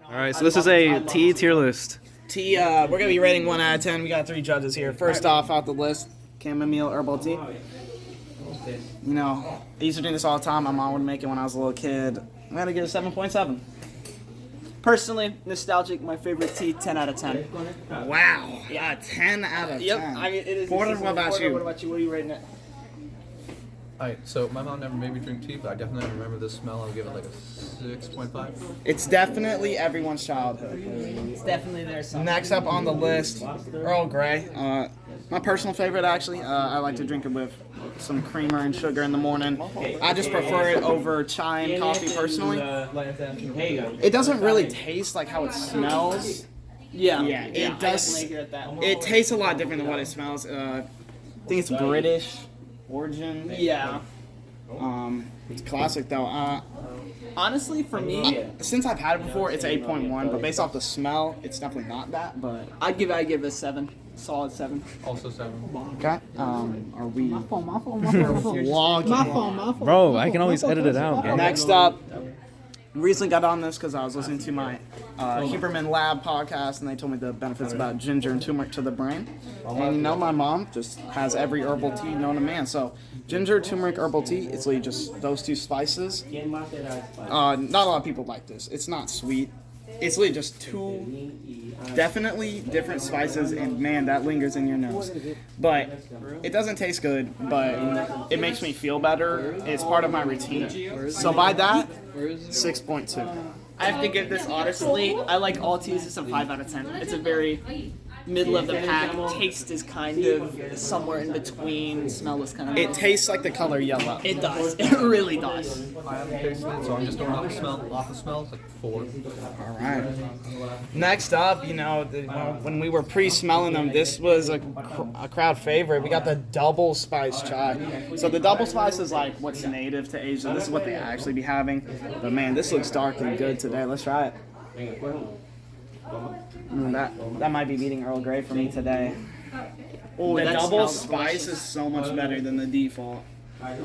All right, so this is a tea tier list. Tea, we're going to be rating 1 out of 10. We got 3 judges here. First off, out the list, chamomile herbal tea. You know, I used to drink this all the time. My mom would make it when I was a little kid. I'm going to give it a 7.7. Personally, nostalgic, my favorite tea, 10 out of 10. Wow. Yeah, 10 out of 10. Yep, I mean, it is. Porter, what about you? What about you? What are you rating it? Alright, so my mom never made me drink tea, but I definitely remember the smell. I'll give it like a 6.5. It's definitely everyone's childhood. It's definitely there somewhere. Next up on the list, Earl Grey. My personal favorite, actually. I like to drink it with some creamer and sugar in the morning. I just prefer it over chai and coffee, personally. It doesn't really taste like how it smells. Yeah, It does. I definitely agree with that. It tastes a lot different than what it smells. I think it's British origin. Yeah. It's classic though. Honestly, for me, Since I've had it before, it's 8.1, but based off the smell, it's definitely not that. But I'd give it a 7. Solid 7. Also 7. okay, are we vlogging? Bro, I can always edit it out. Bro. Next up, recently got on this because I was listening to my Huberman Lab podcast, and they told me the benefits about ginger and turmeric to the brain. And you know, my mom just has every herbal tea known to man. So ginger, turmeric, herbal tea, it's literally just those 2 spices. Not a lot of people like this. It's not sweet. It's literally just 2 definitely different spices, and man, that lingers in your nose. But it doesn't taste good, but it makes me feel better. It's part of my routine. So by that, 6.2. I have to give this honestly. I like all teas. It's a 5 out of 10. It's a very middle of the pack. Taste is kind of somewhere in between. Smell is kind of. It tastes like the color yellow. It does. It really does. I haven't tasted it, so I'm just going off the smell. Off the smell, it's like 4. All right. Next up, you know, when we were pre-smelling them, this was a crowd favorite. We got the double spice chai. So the double spice is like what's native to Asia. This is what they actually be having. But man, this looks dark and good today. Let's try it. That might be beating Earl Grey for me today. Oh, the double spice is so much better than the default. That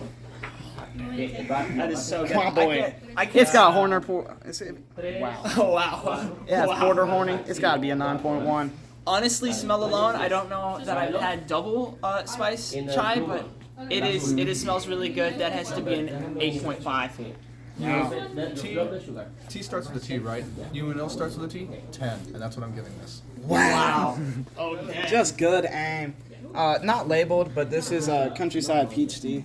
is so good. Come on, boy. I can't. It's got Horner. Wow. Oh wow. Yeah, it's Wow. Porter Horny. It's got to be a 9.1. Honestly, smell alone, I don't know that I've had double spice chai, but it smells really good. That has to be an 8.5. Tea starts with a T, right? UNO starts with a T? 10, and that's what I'm giving this. Wow. Okay. Just good aim. Not labeled, but this is a countryside peach tea.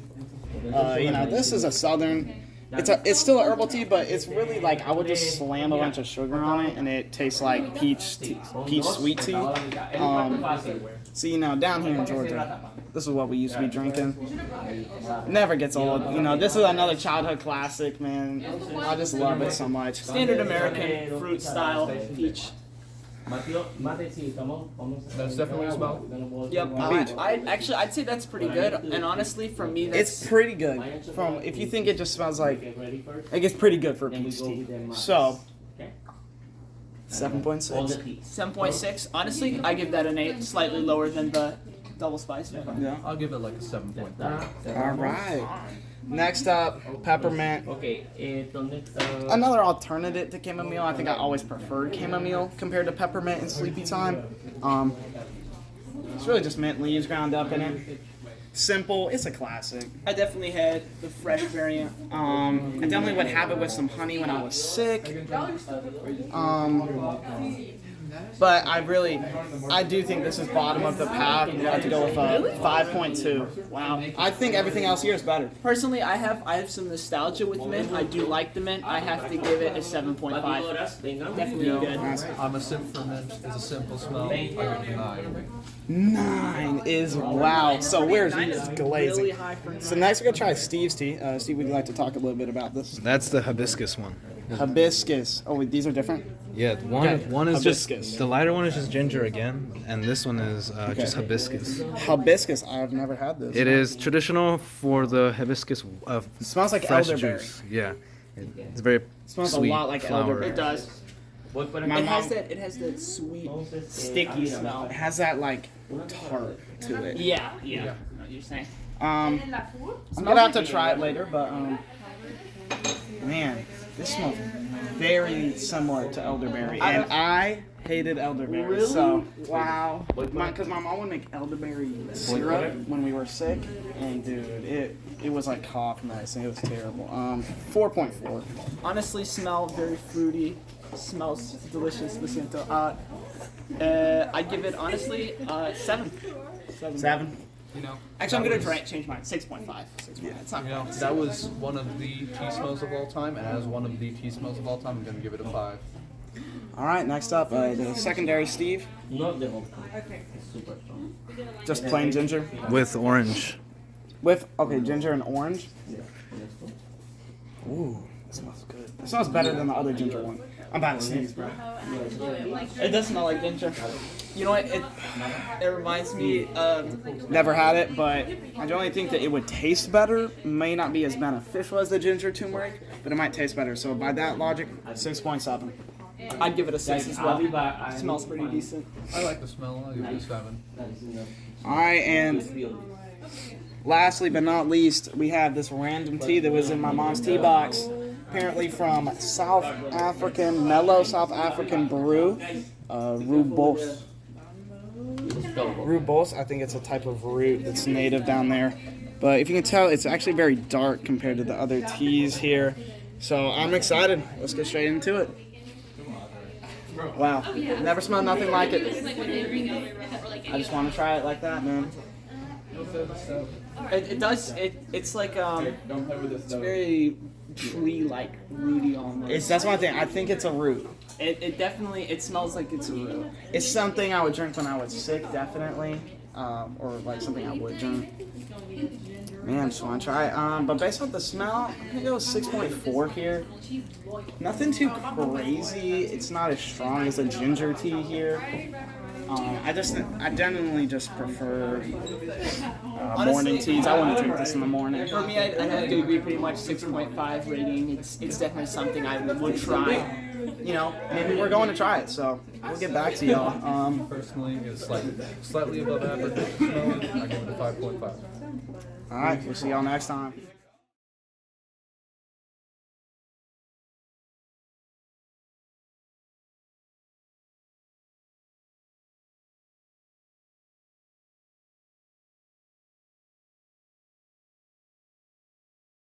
You know, this is a southern. It's still a herbal tea, but it's really like I would just slam a bunch of sugar on it, and it tastes like peach sweet tea. So you know, down here in Georgia, this is what we used to be drinking. Never gets old. You know, this is another childhood classic, man. I just love it so much. Standard American fruit style peach. That's definitely a smell. Yep. I'd say that's pretty good. And honestly, for me, It's pretty good. If you think it just smells like, it gets pretty good for peach tea. So 7.6. 7.6. Honestly, I give that an 8, slightly lower than the double spice. Yeah. I'll give it like a 7.5. All right. Next up, peppermint. Another alternative to chamomile. I think I always preferred chamomile compared to peppermint in sleepy time. It's really just mint leaves ground up in it. Simple. It's a classic. I definitely had the fresh variant. I definitely would have it with some honey when I was sick. But I do think this is bottom of the pack. You have to go with a 5.2. Wow. I think everything else here is better. Personally, I have some nostalgia with mint. I do like the mint. I have to give it a 7.5. Definitely good. I'm a simp for mint. It's a simple smell. I give it a 9. 9 is wow. So where's this glazing? Really high for So next we're gonna try Steve's tea. Steve, would you like to talk a little bit about this? That's the hibiscus one. Hibiscus. Oh, wait, these are different? Yeah, one is Hibiscus. just the lighter one is just ginger again, and this one is just hibiscus. Hibiscus. I have never had this. It is traditional for the hibiscus It smells like fresh elderberry. juice. Yeah, it's very Smells sweet a lot like flower. elderberry. It does. My It mom, has that sweet, sticky smell. it has that like tart to it. Yeah. I know what you're saying. I'm gonna have to try it later, but man, this smells very similar to elderberry, and I hated elderberry. Really? So wow, because my mom would make elderberry syrup when we were sick, and dude, it was like cough medicine. It was terrible. 4.4. Honestly, smell very fruity. Smells delicious. Listen to I'd give it honestly 7. 7. You know, Actually, I'm gonna change mine. 6.5. Yeah, it's not. You know, that was one of the tea smells of all time, and as one of the tea smells of all time, I'm gonna give it a 5. All right, next up, the secondary Steve. Just plain ginger With orange. with ginger and orange. Ooh, it smells good. It smells better than the other ginger one. I'm about to sneeze, bro. It does smell like ginger. You know what? It reminds me of. Never had it, but I generally think that it would taste better. May not be as beneficial as the ginger turmeric, but it might taste better. So by that logic, 6.7. I'd give it a 6 as well. It smells pretty decent. I like the smell. I'll give it a 7. All right, and lastly but not least, we have this random tea that was in my mom's tea box. Apparently from mellow South African brew, Rooibos. Rooibos, I think it's a type of root that's native down there. But if you can tell, it's actually very dark compared to the other teas here. So I'm excited. Let's get straight into it. Wow, never smelled nothing like it. I just want to try it like that, man. It does. It's like it's very tree-like, rooty almost. That's one thing. I think it's a root. It definitely. It smells like it's a root. It's something I would drink when I was sick, definitely, or like something I would drink. Man, just want to try it. But based on the smell, I'm gonna go 6.4 here. Nothing too crazy. It's not as strong as a ginger tea here. I genuinely just prefer morning teas. I want to drink this in the morning. For me, I'd have to agree pretty much 6.5 rating. It's definitely something I would try. You know, maybe we're going to try it, so we'll get back to y'all. Personally, it's like slightly above average smell. I give it a 5.5. All right, we'll see y'all next time.